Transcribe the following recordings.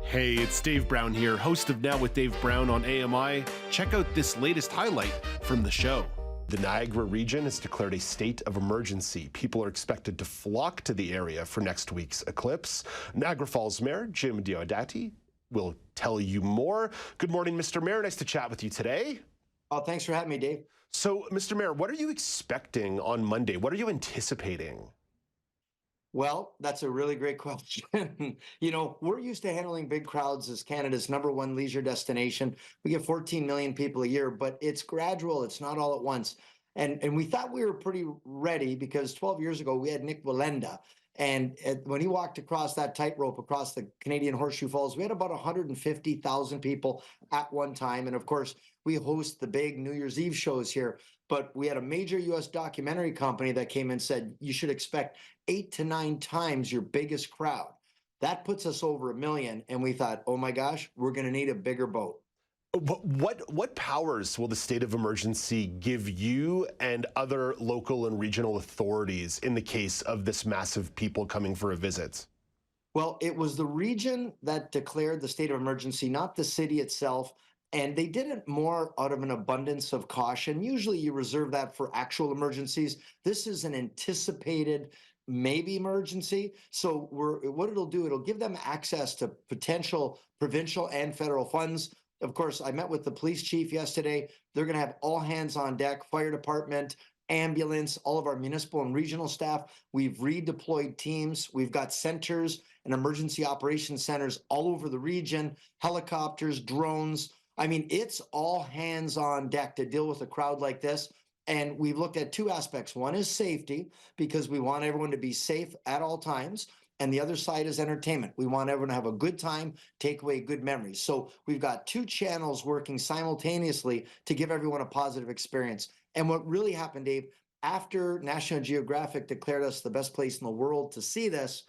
Hey, it's Dave Brown here, host of Now with Dave Brown on AMI. Check out this latest highlight from the show. The Niagara region has declared a state of emergency. People are expected to flock to the area for next week's eclipse. Niagara Falls Mayor Jim Diodati will tell you more. Good morning, Mr. Mayor. Nice to chat with you today. Oh, thanks for having me, Dave. So, Mr. Mayor, what are you expecting on Monday? What are you anticipating? Well, that's a really great question. We're used to handling big crowds as Canada's #1 leisure destination. We get 14 million people a year, but it's gradual. It's not all at once. And we thought we were pretty ready because 12 years ago we had Nick Wallenda. And when he walked across that tightrope across the Canadian Horseshoe Falls, we had about 150,000 people at one time. And of course, we host the big New Year's Eve shows here. But we had a major US documentary company that came and said, you should expect 8 to 9 times your biggest crowd. That puts us over 1 million. And we thought, oh my gosh, we're going to need a bigger boat. What powers will the state of emergency give you and other local and regional authorities in the case of this massive people coming for a visit? Well, it was the region that declared the state of emergency, not the city itself. And they did it more out of an abundance of caution. Usually you reserve that for actual emergencies. This is an anticipated maybe emergency. So what it'll do, it'll give them access to potential provincial and federal funds. Of course, I met with the police chief yesterday. They're going to have all hands on deck, fire department, ambulance, all of our municipal and regional staff. We've redeployed teams. We've got centers and emergency operations centers all over the region, helicopters, drones. I mean, it's all hands on deck to deal with a crowd like this. And we've looked at 2 aspects. One is safety, because we want everyone to be safe at all times. And the other side is entertainment. We want everyone to have a good time, take away good memories. So we've got 2 channels working simultaneously to give everyone a positive experience. And what really happened, Dave, after National Geographic declared us the best place in the world to see this,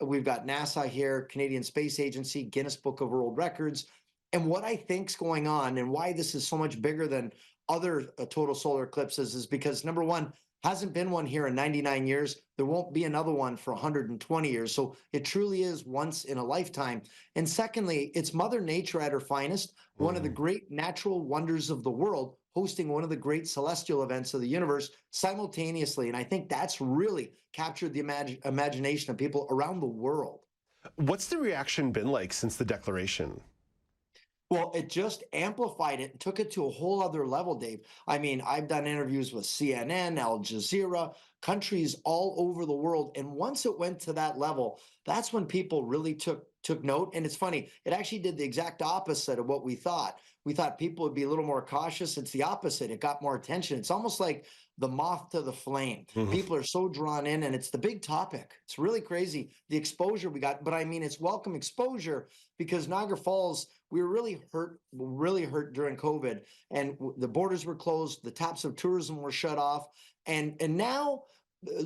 we've got NASA here, Canadian Space Agency, Guinness Book of World Records. And what I think's going on and why this is so much bigger than other total solar eclipses is because, number one, hasn't been one here in 99 years. There won't be another one for 120 years. So it truly is once in a lifetime. And secondly, it's Mother Nature at her finest, one of the great natural wonders of the world, hosting one of the great celestial events of the universe simultaneously. And I think that's really captured the imagination of people around the world. What's the reaction been like since the declaration? Well, it just amplified it and took it to a whole other level, Dave. I mean, I've done interviews with CNN, Al Jazeera, countries all over the world. And once it went to that level, that's when people really took note. And it's funny, it actually did the exact opposite of what we thought. We thought people would be a little more cautious. It's the opposite. It got more attention. It's almost like the moth to the flame. People are so drawn in, and it's the big topic. It's really crazy, the exposure we got. But I mean, it's welcome exposure because Niagara Falls, we were really hurt during COVID, and the borders were closed. The taps of tourism were shut off. And now,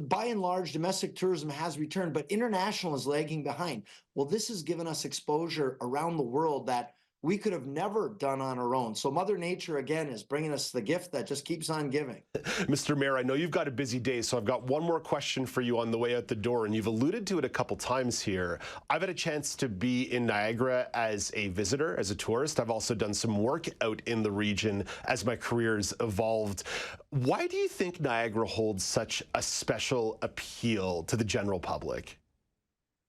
by and large, domestic tourism has returned, but international is lagging behind. Well, this has given us exposure around the world that we could have never done on our own. So Mother Nature, again, is bringing us the gift that just keeps on giving. Mr. Mayor, I know you've got a busy day, so I've got one more question for you on the way out the door, and you've alluded to it a couple times here. I've had a chance to be in Niagara as a visitor, as a tourist. I've also done some work out in the region as my career's evolved. Why do you think Niagara holds such a special appeal to the general public?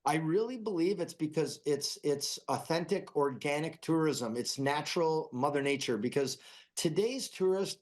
I really believe it's because it's authentic, organic tourism. It's natural Mother Nature, because today's tourist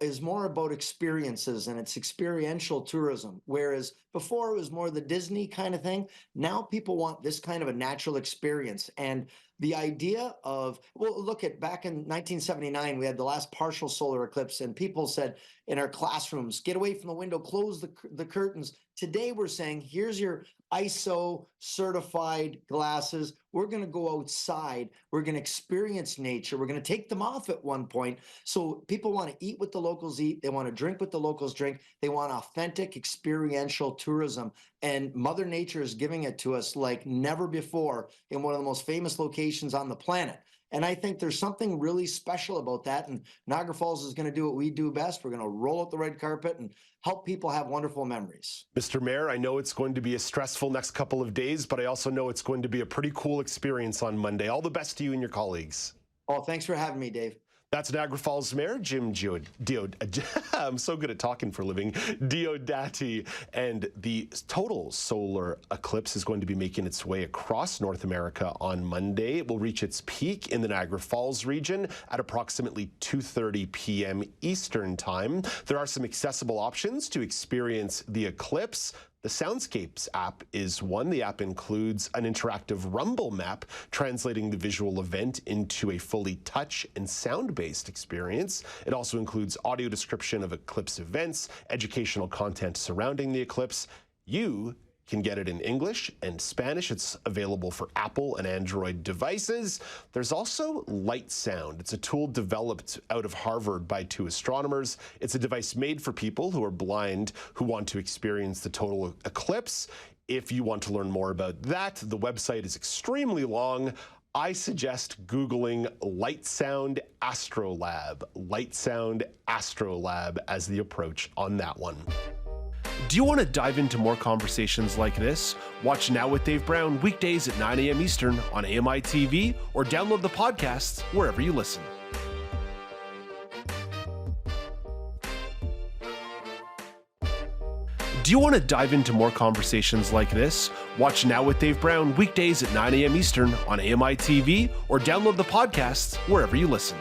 is more about experiences, and it's experiential tourism. Whereas before it was more the Disney kind of thing. Now people want this kind of a natural experience. And the idea of, well, look at back in 1979, we had the last partial solar eclipse, and people said in our classrooms, get away from the window, close the curtains. Today we're saying, here's your ISO certified glasses. We're going to go outside. We're going to experience nature. We're going to take them off at one point. So people want to eat what the locals eat. They want to drink what the locals drink. They want authentic experiential tourism. tourism, and Mother Nature is giving it to us like never before in one of the most famous locations on the planet. And I think there's something really special about that. And Niagara Falls is going to do what we do best. We're going to roll out the red carpet and help people have wonderful memories. Mr. Mayor, I know it's going to be a stressful next couple of days, but I also know it's going to be a pretty cool experience on Monday. All the best to you and your colleagues. Oh, thanks for having me, Dave. That's Niagara Falls Mayor Jim Diodati. I'm so good at talking for a living. Diodati. And the total solar eclipse is going to be making its way across North America on Monday. It will reach its peak in the Niagara Falls region at approximately 2:30 p.m. Eastern Time. There are some accessible options to experience the eclipse. The Soundscapes app is one. The app includes an interactive rumble map translating the visual event into a fully touch and sound-based experience. It also includes audio description of eclipse events, educational content surrounding the eclipse. You can get it in English and Spanish. It's available for Apple and Android devices. There's also Light Sound. It's a tool developed out of Harvard by two astronomers. It's a device made for people who are blind who want to experience the total eclipse. If you want to learn more about that, the website is extremely long. I suggest Googling Light Sound Astrolab. Light Sound Astrolab as the approach on that one. Do you want to dive into more conversations like this? Watch Now with Dave Brown weekdays at 9 a.m. Eastern on AMI-télé or download the podcasts wherever you listen. Do you want to dive into more conversations like this? Watch Now with Dave Brown weekdays at 9 a.m. Eastern on AMI-télé or download the podcasts wherever you listen.